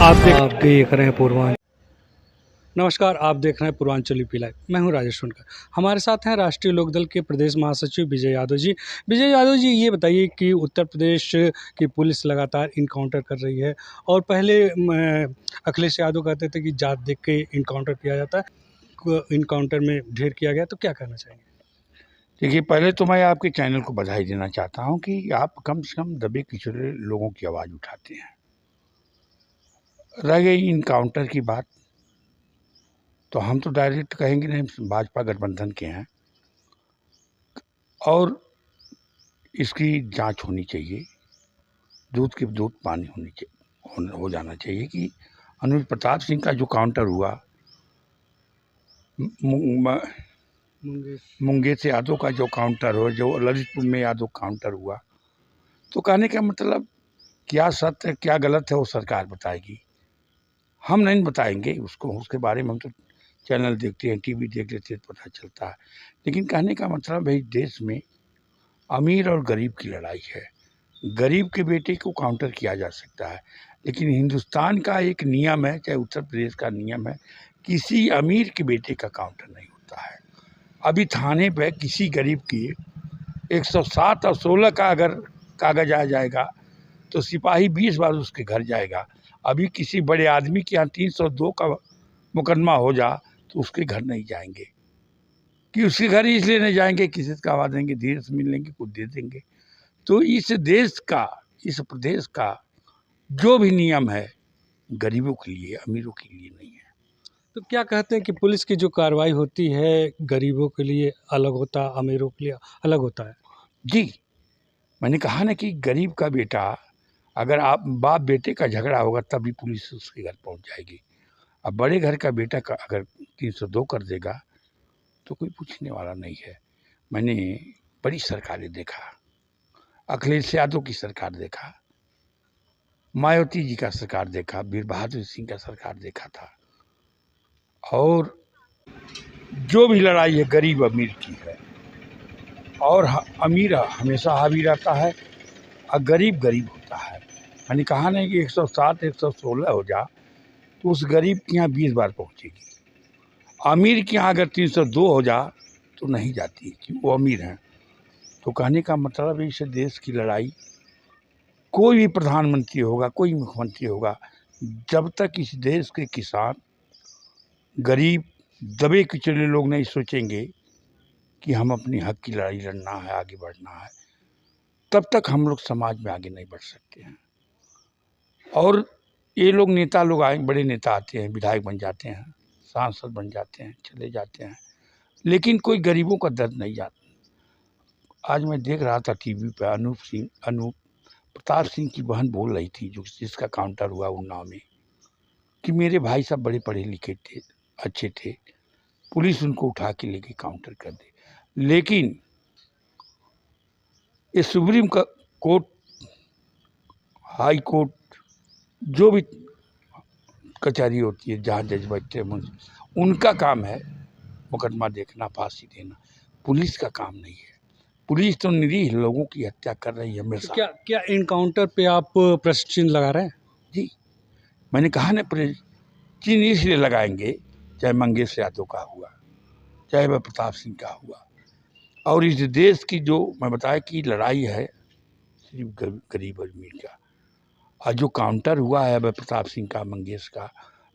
आप देख रहे हैं पूर्वांचल। नमस्कार, आप देख रहे हैं पूर्वांचल यूपी लाइव। मैं हूं राजेश सोनकर। हमारे साथ हैं राष्ट्रीय लोकदल के प्रदेश महासचिव विजय यादव जी। विजय यादव जी, ये बताइए कि उत्तर प्रदेश की पुलिस लगातार इनकाउंटर कर रही है और पहले अखिलेश यादव कहते थे कि जात देख के इनकाउंटर किया जाता है, इनकाउंटर में ढेर किया गया, तो क्या कहना चाहिए? देखिए, पहले तो मैं आपके चैनल को बधाई देना चाहता हूं कि आप कम से कम दबे पिछड़े लोगों की आवाज़ उठाते हैं। रह गई इनकाउंटर की बात, तो हम तो डायरेक्ट कहेंगे नहीं, भाजपा गठबंधन के हैं और इसकी जांच होनी चाहिए। दूध के दूध पानी होनी चाहिए, हो जाना चाहिए कि अनुज प्रताप सिंह का जो काउंटर हुआ, मुंगेर यादव का जो काउंटर हो, जो ललितपुर में यादव काउंटर हुआ, तो कहने का मतलब क्या सत्य क्या गलत है वो सरकार बताएगी, हम नहीं बताएंगे उसको। उसके बारे में हम तो चैनल देखते हैं, टीवी देख लेते हैं, पता चलता है। लेकिन कहने का मतलब भाई, देश में अमीर और गरीब की लड़ाई है। गरीब के बेटे को काउंटर किया जा सकता है, लेकिन हिंदुस्तान का एक नियम है, चाहे उत्तर प्रदेश का नियम है, किसी अमीर के बेटे का काउंटर नहीं होता है। अभी थाने पे किसी गरीब की 107 और 16 का अगर कागज आ जाएगा तो सिपाही 20 बार उसके घर जाएगा। अभी किसी बड़े आदमी के यहाँ 302 का मुकदमा हो जा तो उसके घर नहीं जाएंगे, कि उसके घर इसलिए नहीं जाएंगे, किसी से करवा देंगे, धीरे से मिल लेंगे, कुछ दे देंगे। तो इस देश का, इस प्रदेश का जो भी नियम है, गरीबों के लिए, अमीरों के लिए नहीं है। तो क्या कहते हैं कि पुलिस की जो कार्रवाई होती है गरीबों के लिए अलग होता है, अमीरों के लिए अलग होता है? जी, मैंने कहा ना कि गरीब का बेटा, अगर आप बाप बेटे का झगड़ा होगा तभी पुलिस उसके घर पहुंच जाएगी। अब बड़े घर का बेटा का अगर 302 कर देगा तो कोई पूछने वाला नहीं है। मैंने बड़ी सरकारें देखा, अखिलेश यादव की सरकार देखा, मायावती जी का सरकार देखा, वीर बहादुर सिंह का सरकार देखा था, और जो भी लड़ाई है गरीब अमीर की है, और अमीर हमेशा हावी रहता है और गरीब गरीब होता है। मैंने कहा नहीं कि 107 116 हो जा तो उस गरीब के यहाँ 20 बार पहुँचेगी। अमीर के यहाँ अगर 302 हो जा तो नहीं जाती, कि वो अमीर हैं। तो कहने का मतलब है, इस देश की लड़ाई, कोई भी प्रधानमंत्री होगा, कोई मुख्यमंत्री होगा, जब तक इस देश के किसान, गरीब, दबे कुचले लोग नहीं सोचेंगे कि हम अपनी हक की लड़ाई लड़ना है, आगे बढ़ना है, तब तक हम लोग समाज में आगे नहीं बढ़ सकते हैं। और ये लोग नेता लोग आए, बड़े नेता आते हैं, विधायक बन जाते हैं, सांसद बन जाते हैं, चले जाते हैं, लेकिन कोई गरीबों का दर्द नहीं जानता। आज मैं देख रहा था टीवी पे, अनूप प्रताप सिंह की बहन बोल रही थी, जो जिसका काउंटर हुआ उन्नाव में, कि मेरे भाई साहब बड़े पढ़े लिखे थे, अच्छे थे, पुलिस उनको उठा के लेके काउंटर कर दे। लेकिन ये सुप्रीम कोर्ट, हाई कोर्ट, जो भी कचहरी होती है जहाँ जज बैठते हैं, उनका काम है मुकदमा देखना, फांसी देना। पुलिस का काम नहीं है। पुलिस तो निरीह लोगों की हत्या कर रही है हमेशा। क्या क्या इनकाउंटर पे आप प्रश्न चिन्ह लगा रहे हैं? जी, मैंने कहा ना, चिन्ह इसलिए लगाएंगे, चाहे मंगेश यादव का हुआ, चाहे वह प्रताप सिंह का हुआ, और इस देश की जो मैं बताया कि लड़ाई है सिर्फ गरीब और अमीर का, और जो काउंटर हुआ है वह प्रताप सिंह का, मंगेश का,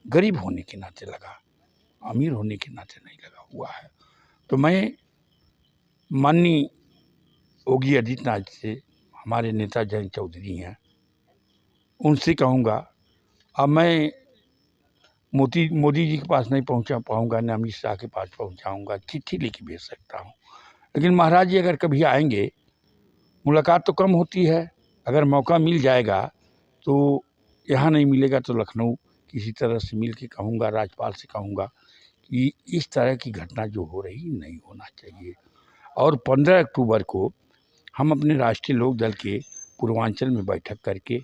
गरीब होने के नाते लगा, अमीर होने के नाते नहीं लगा हुआ है। तो मैं माननीय योगी आदित्यनाथ से, हमारे नेता जयंत चौधरी हैं, उनसे कहूँगा, अब मैं मोदी जी के पास नहीं पहुँचा पाऊँगा, न अमित शाह के पास पहुँचाऊँगा, चिट्ठी लेके भेज सकता हूँ, लेकिन महाराज जी अगर कभी आएंगे, मुलाकात तो कम होती है, अगर मौका मिल जाएगा तो यहाँ नहीं मिलेगा तो लखनऊ किसी तरह से मिल के कहूँगा, राज्यपाल से कहूँगा कि इस तरह की घटना जो हो रही नहीं होना चाहिए। और 15 अक्टूबर को हम अपने राष्ट्रीय लोक दल के पूर्वांचल में बैठक करके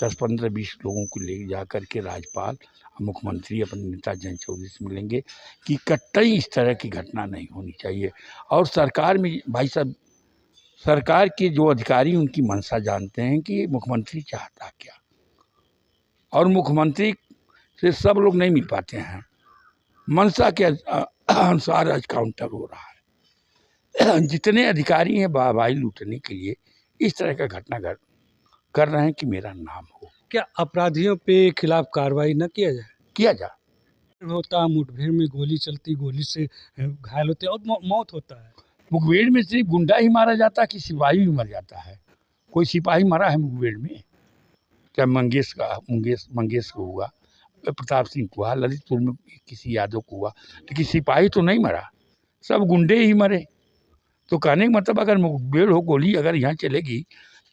10, 15, 20 लोगों को ले जा करके राज्यपाल और मुख्यमंत्री अपने नेता जयंत चौधरी से मिलेंगे कि कतई इस तरह की घटना नहीं होनी चाहिए। और सरकार में भाई साहब, सरकार के जो अधिकारी उनकी मंशा जानते हैं कि मुख्यमंत्री चाहता क्या, और मुख्यमंत्री से सब लोग नहीं मिल पाते हैं। मंशा के अनुसार आज काउंटर हो रहा है। जितने अधिकारी हैं वाहवाही लूटने के लिए इस तरह का घटना कर रहे हैं कि मेरा नाम हो। क्या अपराधियों पे खिलाफ कार्रवाई न किया जाए? किया जा होता मुठभेड़ में गोली चलती, गोली से घायल होते और मौत होता है। मुखबिर में सिर्फ गुंडा ही मारा जाता है कि सिपाही भी मर जाता है? कोई सिपाही मरा है मुखबिर में? क्या मंगेश को हुआ, प्रताप सिंह को हुआ, ललितपुर में किसी यादव को हुआ, लेकिन सिपाही तो नहीं मरा, सब गुंडे ही मरे। तो कहने का मतलब अगर मुखबिर हो, गोली अगर यहाँ चलेगी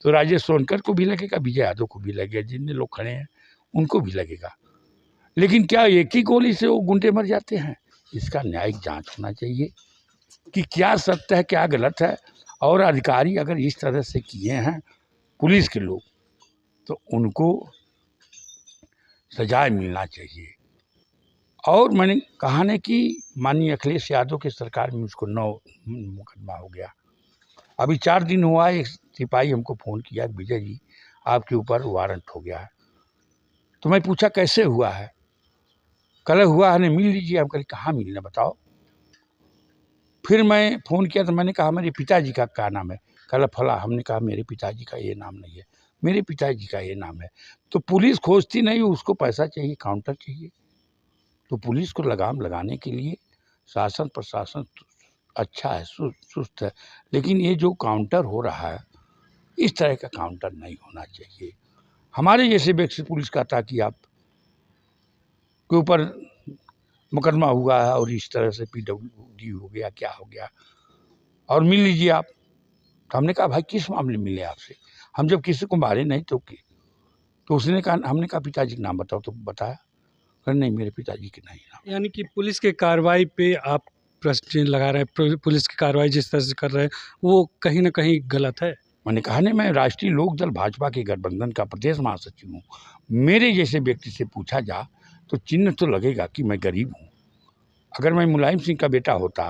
तो राजेश सोनकर को भी लगेगा, विजय यादव को भी लगेगा, जितने लोग खड़े हैं उनको भी लगेगा। लेकिन क्या एक ही गोली से वो गुंडे मर जाते हैं? इसका न्यायिक जांच होना चाहिए कि क्या सत्य है, क्या गलत है। और अधिकारी अगर इस तरह से किए हैं पुलिस के लोग, तो उनको सजाए मिलना चाहिए। और मैंने कहा ना कि माननीय अखिलेश यादव की सरकार में उसको 9 मुकदमा हो गया। अभी 4 दिन हुआ, एक सिपाही हमको फ़ोन किया, विजय जी आपके ऊपर वारंट हो गया है। तो मैं पूछा कैसे हुआ है? कल हुआ है ना, मिल लीजिए। हम कल कहाँ मिलना बताओ। फिर मैं फ़ोन किया तो मैंने कहा मेरे पिताजी का क्या नाम है? कल फला। हमने कहा मेरे पिताजी का ये नाम नहीं है, मेरे पिताजी का ये नाम है। तो पुलिस खोजती नहीं, उसको पैसा चाहिए, काउंटर चाहिए। तो पुलिस को लगाम लगाने के लिए शासन प्रशासन अच्छा है, सुस्त है, लेकिन ये जो काउंटर हो रहा है इस तरह का काउंटर नहीं होना चाहिए। हमारे जैसे व्यक्ति से पुलिस कहता कि आप के ऊपर मुकदमा हुआ है और इस तरह से PWD हो गया, क्या हो गया, और मिल लीजिए आप। तो हमने कहा भाई किस मामले में मिले आपसे? हम जब किसी को मारे नहीं तो उसने कहा, हमने कहा पिताजी का नाम बताओ, तो बताया, कहा नहीं मेरे पिताजी के नहीं नाम। यानी कि पुलिस के कार्रवाई पे आप प्रश्न चिन्ह लगा रहे हैं। पुलिस की कार्रवाई जिस तरह से कर रहे हैं वो कहीं ना कहीं गलत है। मैंने कहा नहीं, मैं राष्ट्रीय लोकदल भाजपा के गठबंधन का प्रदेश महासचिव हूँ। मेरे जैसे व्यक्ति से पूछा जा तो चिन्ह तो लगेगा कि मैं गरीब हूँ। अगर मैं मुलायम सिंह का बेटा होता,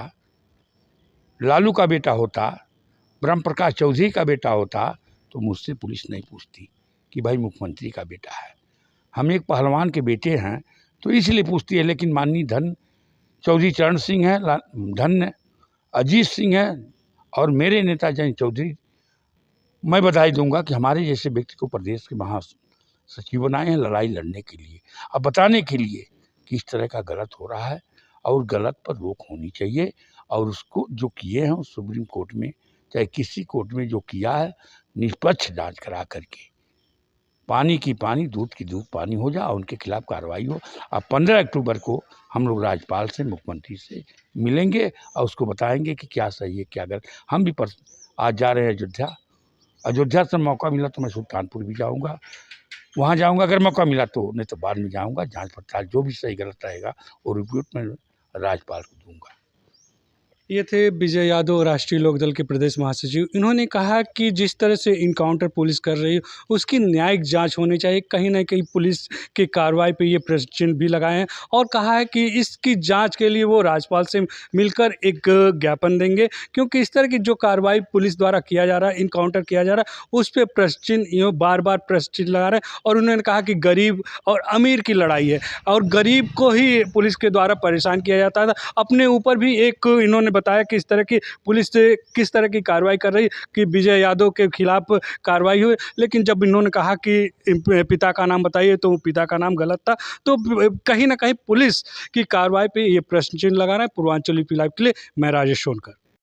लालू का बेटा होता, ब्रह्म प्रकाश चौधरी का बेटा होता, तो मुझसे पुलिस नहीं पूछती कि भाई मुख्यमंत्री का बेटा है। हम एक पहलवान के बेटे हैं तो इसलिए पूछती है। लेकिन माननीय धन चौधरी चरण सिंह है, धन अजीत सिंह है, और मेरे नेता जयंत चौधरी, मैं बधाई दूंगा कि हमारे जैसे व्यक्ति को प्रदेश के महासचिव बनाए हैं लड़ाई लड़ने के लिए, अब बताने के लिए कि इस तरह का गलत हो रहा है और गलत पर रोक होनी चाहिए। और उसको जो किए हैं सुप्रीम कोर्ट में, चाहे किसी कोर्ट में जो किया है, निष्पक्ष जांच करा करके पानी की पानी, दूध की दूध पानी हो जाए, उनके खिलाफ कार्रवाई हो। अब 15 अक्टूबर को हम लोग राज्यपाल से, मुख्यमंत्री से मिलेंगे और उसको बताएंगे कि क्या सही है क्या गलत। हम भी आज जा रहे हैं अयोध्या से मौका मिला तो मैं सुल्तानपुर भी जाऊंगा, वहाँ जाऊंगा अगर मौका मिला तो, नहीं तो बाद में जाऊंगा। जांच पड़ताल जो भी सही गलत रहेगा वो रिपोर्ट में राज्यपाल को दूंगा। ये थे विजय यादव, राष्ट्रीय लोकदल के प्रदेश महासचिव। इन्होंने कहा कि जिस तरह से इनकाउंटर पुलिस कर रही है उसकी न्यायिक जांच होनी चाहिए। कहीं ना कहीं पुलिस की कार्रवाई पे ये प्रश्न चिन्ह भी लगाए हैं और कहा है कि इसकी जांच के लिए वो राज्यपाल से मिलकर एक ज्ञापन देंगे, क्योंकि इस तरह की जो कार्रवाई पुलिस द्वारा किया जा रहा है, इनकाउंटर किया जा रहा है, उस पर प्रश्न चिन्ह ये बार बार प्रश्न चिन्ह लगा रहे हैं। और उन्होंने कहा कि गरीब और अमीर की लड़ाई है और गरीब को ही पुलिस के द्वारा परेशान किया जाता था। अपने ऊपर भी एक इन्होंने बताया कि इस तरह की पुलिस से किस तरह की कार्रवाई कर रही कि विजय यादव के खिलाफ कार्रवाई हुई। लेकिन जब इन्होंने कहा कि पिता का नाम बताइए तो पिता का नाम गलत था। तो कहीं ना कहीं पुलिस की कार्रवाई पे ये प्रश्न चिन्ह लगा रहा है। पूर्वांचली लाइव के लिए मैं राजेश सोनकर।